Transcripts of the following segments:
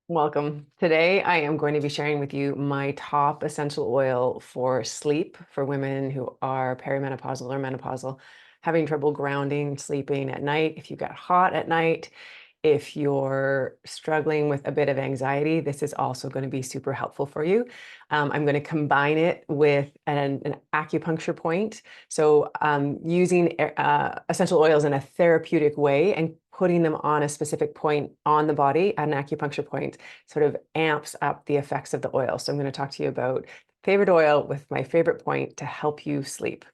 Welcome. Today, I am going to be sharing with you my top essential oil for sleep for women who are perimenopausal or menopausal, having trouble grounding, sleeping at night. If you get hot at night, if you're struggling with a bit of anxiety, this is also going to be super helpful for you. I'm going to combine it with an acupuncture point. So using essential oils in a therapeutic way and putting them on a specific point on the body at an acupuncture point sort of amps up the effects of the oil. So I'm going to talk to you about favorite oil with my favorite point to help you sleep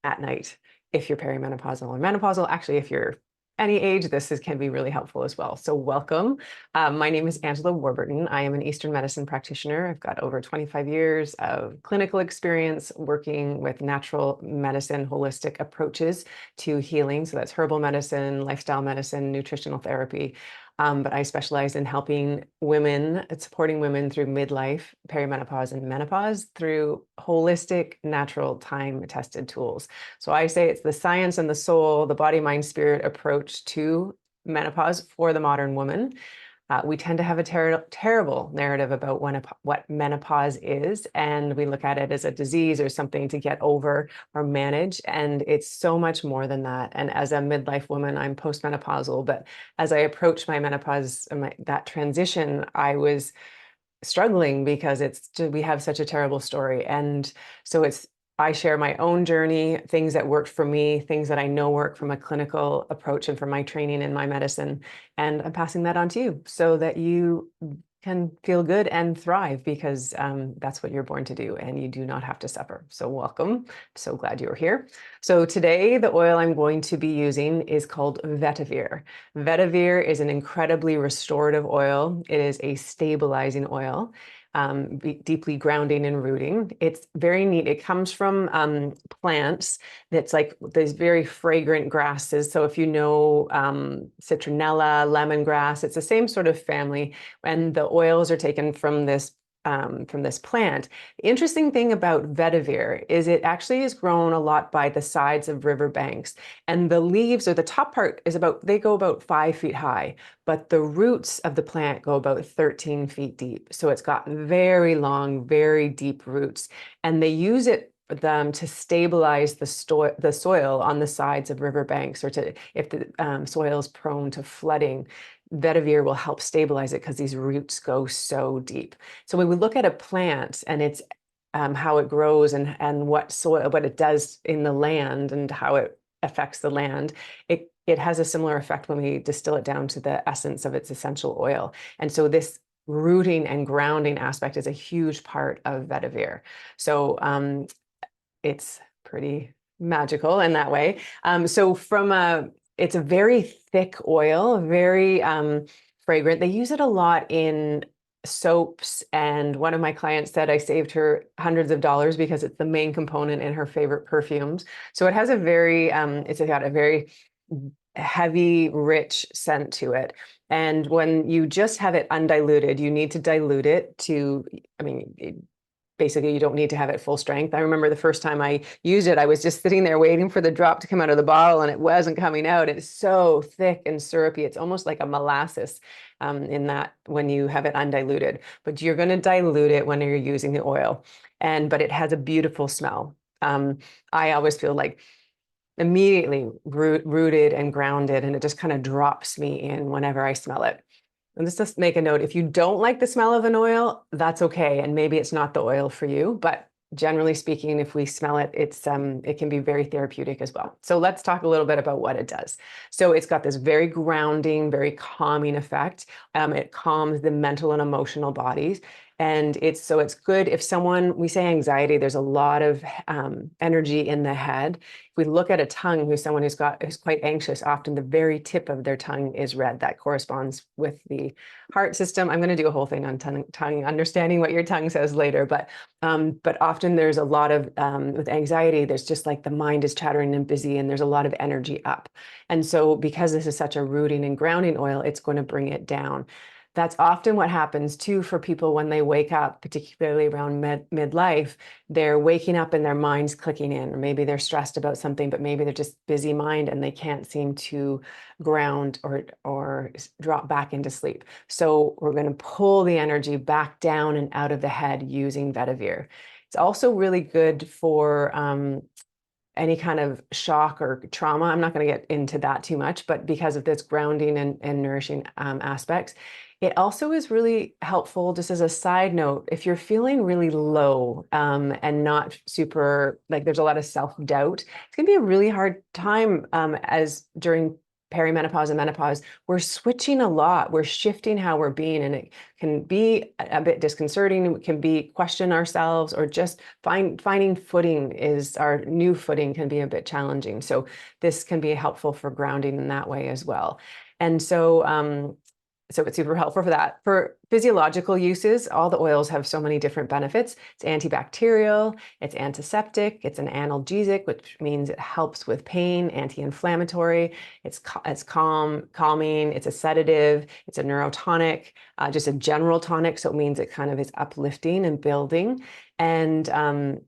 at night. If you're perimenopausal or menopausal, actually, if you're any age, can be really helpful as well. So welcome. My name is Angela Warburton. I am an Eastern medicine practitioner. I've got over 25 years of clinical experience working with natural medicine, holistic approaches to healing. So that's herbal medicine, lifestyle medicine, nutritional therapy. But I specialize in helping women, supporting women through midlife, perimenopause, and menopause through holistic, natural, time-tested tools. So I say it's the science and the soul, the body, mind, spirit approach to menopause for the modern woman. We tend to have a terrible narrative about what menopause is, and we look at it as a disease or something to get over or manage, and it's so much more than that. And as a midlife woman, I'm postmenopausal, but as I approached my menopause, that transition, I was struggling because we have such a terrible story. And so I share my own journey, things that worked for me, things that I know work from a clinical approach and from my training in my medicine. And I'm passing that on to you so that you can feel good and thrive because that's what you're born to do and you do not have to suffer. So welcome. So glad you're here. So today, the oil I'm going to be using is called Vetiver. Vetiver is an incredibly restorative oil. It is a stabilizing oil, deeply grounding and rooting. It's very neat. It comes from plants that's like these very fragrant grasses. So if you know citronella, lemongrass, it's the same sort of family. And the oils are taken from this plant. The interesting thing about vetiver is it actually is grown a lot by the sides of riverbanks, and the leaves or the top part they go about 5 feet high, but the roots of the plant go about 13 feet deep. So it's got very long, very deep roots, and they use it to stabilize the soil on the sides of riverbanks, or if the soil is prone to flooding. Vetiver will help stabilize it because these roots go so deep. So when we look at a plant and it's how it grows and what it does in the land and how it affects the land, it has a similar effect when we distill it down to the essence of its essential oil. And so this rooting and grounding aspect is a huge part of vetiver. So it's pretty magical in that way. It's a very thick oil, very fragrant. They use it a lot in soaps. And one of my clients said I saved her hundreds of dollars because it's the main component in her favorite perfumes. So it has it's got a very heavy, rich scent to it. And when you just have it undiluted, you need to dilute it basically, you don't need to have it full strength. I remember the first time I used it, I was just sitting there waiting for the drop to come out of the bottle, and it wasn't coming out. It's so thick and syrupy. It's almost like a molasses in that when you have it undiluted. But you're going to dilute it when you're using the oil. But it has a beautiful smell. I always feel like immediately rooted and grounded, and it just kind of drops me in whenever I smell it. And let's just make a note. If you don't like the smell of an oil, that's okay. And maybe it's not the oil for you, but generally speaking, if we smell it, it can be very therapeutic as well. So let's talk a little bit about what it does. So it's got this very grounding, very calming effect. It calms the mental and emotional bodies. And it's good if we say anxiety, there's a lot of energy in the head. If we look at a tongue, who's quite anxious, often the very tip of their tongue is red. That corresponds with the heart system. I'm going to do a whole thing on tongue, understanding what your tongue says later. But often there's a lot of, with anxiety, there's just like the mind is chattering and busy, and there's a lot of energy up. And so because this is such a rooting and grounding oil, it's going to bring it down. That's often what happens too for people when they wake up, particularly around midlife. They're waking up and their mind's clicking in, or maybe they're stressed about something, but maybe they're just busy mind and they can't seem to ground or drop back into sleep. So we're going to pull the energy back down and out of the head using Vetiver. It's also really good for any kind of shock or trauma. I'm not going to get into that too much, but because of this grounding and nourishing aspects, it also is really helpful, just as a side note, if you're feeling really low and not super, like there's a lot of self-doubt, it's going to be a really hard time as during perimenopause and menopause. We're switching a lot. We're shifting how we're being, and it can be a bit disconcerting. It can be question ourselves, or just finding footing is our new footing can be a bit challenging. So this can be helpful for grounding in that way as well. And so it's super helpful for that. For physiological uses, all the oils have so many different benefits. It's antibacterial, it's antiseptic, it's an analgesic, which means it helps with pain, anti-inflammatory, it's calming, it's a sedative, it's a neurotonic, just a general tonic. So it means it kind of is uplifting and building. And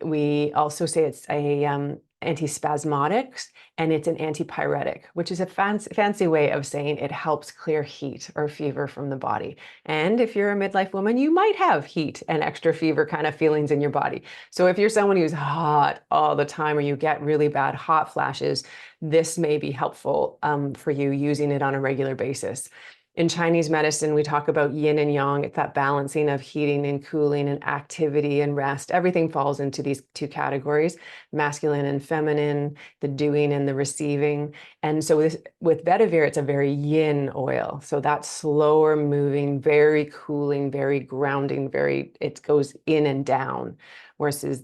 we also say it's a antispasmodics, and it's an antipyretic, which is a fancy way of saying it helps clear heat or fever from the body. And if you're a midlife woman, you might have heat and extra fever kind of feelings in your body. So if you're someone who's hot all the time, or you get really bad hot flashes, this may be helpful for you using it on a regular basis. In Chinese medicine, we talk about yin and yang. It's that balancing of heating and cooling and activity and rest. Everything falls into these two categories, masculine and feminine, the doing and the receiving. And so with Vetiver, it's a very yin oil. So that's slower moving, very cooling, very grounding, it goes in and down. Versus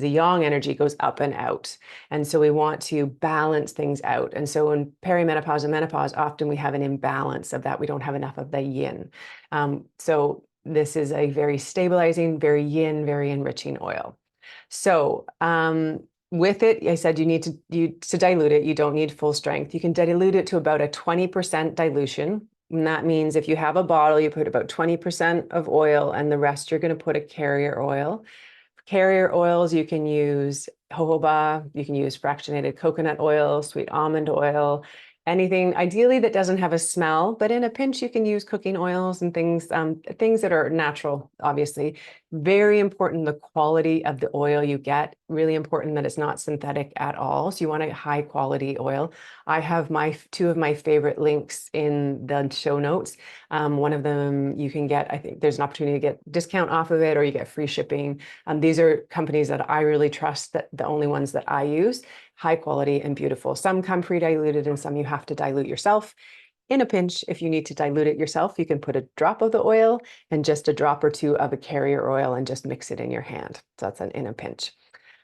the yang energy goes up and out. And so we want to balance things out. And so in perimenopause and menopause, often we have an imbalance of that. We don't have enough of the yin. So this is a very stabilizing, very yin, very enriching oil. So with it, I said you need to dilute it. You don't need full strength. You can dilute it to about a 20% dilution. And that means if you have a bottle, you put about 20% of oil, and the rest you're going to put a carrier oil. Carrier oils, you can use jojoba, you can use fractionated coconut oil, sweet almond oil, anything ideally that doesn't have a smell, but in a pinch you can use cooking oils and things that are natural, obviously. Very important, the quality of the oil you get, really important that it's not synthetic at all. So you want a high quality oil. I have two of my favorite links in the show notes. One of them you can get, I think there's an opportunity to get discount off of it, or you get free shipping. These are companies that I really trust, that the only ones that I use, high quality and beautiful. Some come pre-diluted and some you have to dilute yourself. In a pinch, if you need to dilute it yourself, you can put a drop of the oil and just a drop or two of a carrier oil and just mix it in your hand. So that's in a pinch.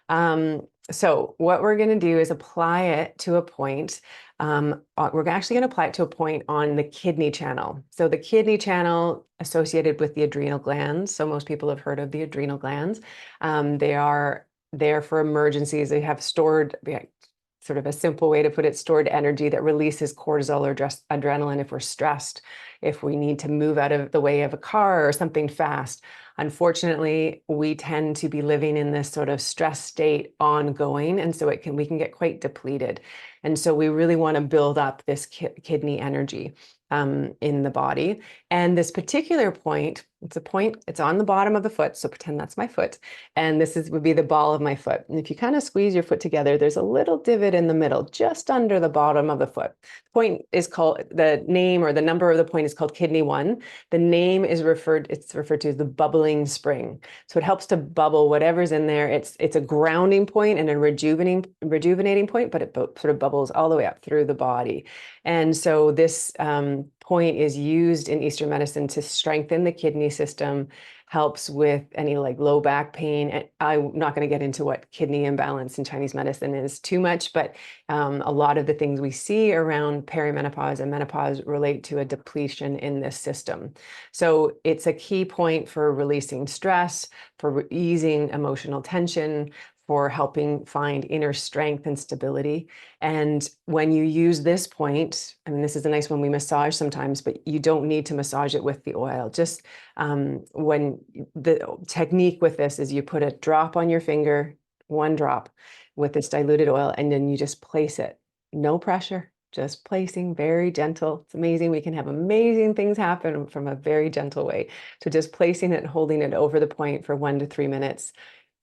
So what we're going to do is apply it to a point. We're actually going to apply it to a point on the kidney channel. So the kidney channel associated with the adrenal glands. So most people have heard of the adrenal glands. They are there for emergencies. They have stored, sort of a simple way to put it, stored energy that releases cortisol or adrenaline if we're stressed, if we need to move out of the way of a car or something fast. Unfortunately, we tend to be living in this sort of stress state ongoing, and so we can get quite depleted. And so we really want to build up this kidney energy in the body. And this particular point, it's on the bottom of the foot. So pretend that's my foot. And would be the ball of my foot. And if you kind of squeeze your foot together, there's a little divot in the middle, just under the bottom of the foot. The name or the number of the point is called kidney 1. The name is referred to as the bubbling spring. So it helps to bubble whatever's in there. It's a grounding point and a rejuvenating point, but it sort of bubbles all the way up through the body. And so this point is used in Eastern medicine to strengthen the kidney system, helps with any like low back pain. And I'm not going to get into what kidney imbalance in Chinese medicine is too much, but a lot of the things we see around perimenopause and menopause relate to a depletion in this system. So it's a key point for releasing stress, for easing emotional tension, for helping find inner strength and stability. And when you use this point, I mean, this is a nice one we massage sometimes, but you don't need to massage it with the oil. Just when the technique with this is you put a drop on your finger, one drop with this diluted oil, and then you just place it. No pressure, just placing, very gentle. It's amazing. We can have amazing things happen from a very gentle way. So just placing it and holding it over the point for 1 to 3 minutes,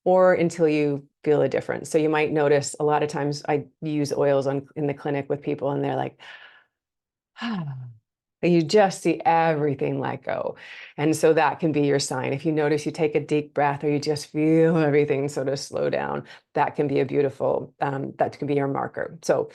or until you feel a difference. So you might notice a lot of times I use oils in the clinic with people and they're like, ah, and you just see everything let go. And so that can be your sign. If you notice you take a deep breath or you just feel everything sort of slow down, that can be a beautiful, that can be your marker. So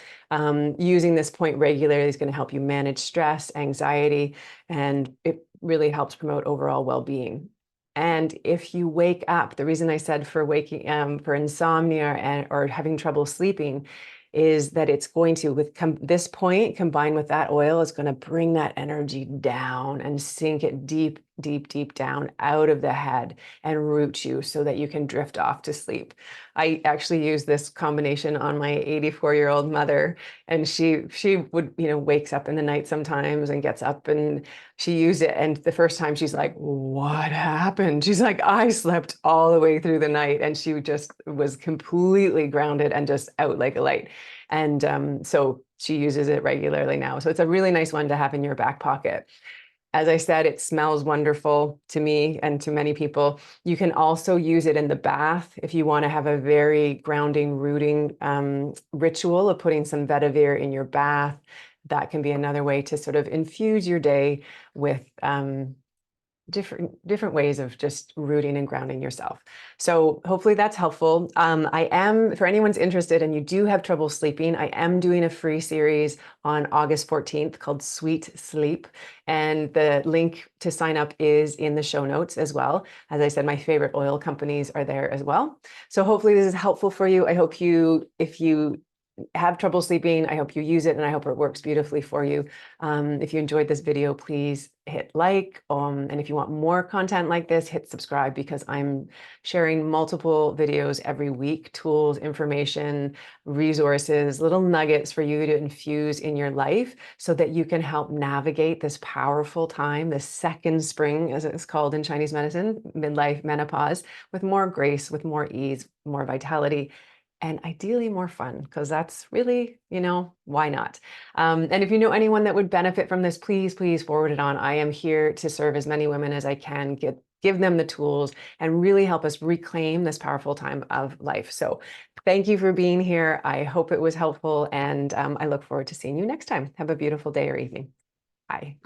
using this point regularly is going to help you manage stress, anxiety, and it really helps promote overall well-being. And if you wake up, the reason I said for waking, for insomnia or having trouble sleeping, is that it's going to, with this point combined with that oil, is going to bring that energy down and sink it deep, deep, deep down out of the head and root you so that you can drift off to sleep. I actually use this combination on my 84-year-old mother, and she would, wakes up in the night sometimes and gets up, and she used it. And the first time she's like, what happened? She's like, I slept all the way through the night. And she just was completely grounded and just out like a light. And so she uses it regularly now. So it's a really nice one to have in your back pocket. As I said, it smells wonderful to me and to many people. You can also use it in the bath if you want to have a very grounding, rooting ritual of putting some vetiver in your bath. That can be another way to sort of infuse your day with different ways of just rooting and grounding yourself. So hopefully that's helpful. I am, for anyone's interested and you do have trouble sleeping, I am doing a free series on August 14th called Sweet Sleep. And the link to sign up is in the show notes as well. As I said, my favorite oil companies are there as well. So hopefully this is helpful for you. I hope if you have trouble sleeping, I hope you use it, and I hope it works beautifully for you. If you enjoyed this video, please hit like. And if you want more content like this, hit subscribe, because I'm sharing multiple videos every week, tools, information, resources, little nuggets for you to infuse in your life so that you can help navigate this powerful time, the second spring, as it's called in Chinese medicine, midlife menopause, with more grace, with more ease, more vitality, and ideally more fun, because that's really, why not? And if you know anyone that would benefit from this, please, please forward it on. I am here to serve as many women as I can, give them the tools and really help us reclaim this powerful time of life. So thank you for being here. I hope it was helpful, and I look forward to seeing you next time. Have a beautiful day or evening. Bye.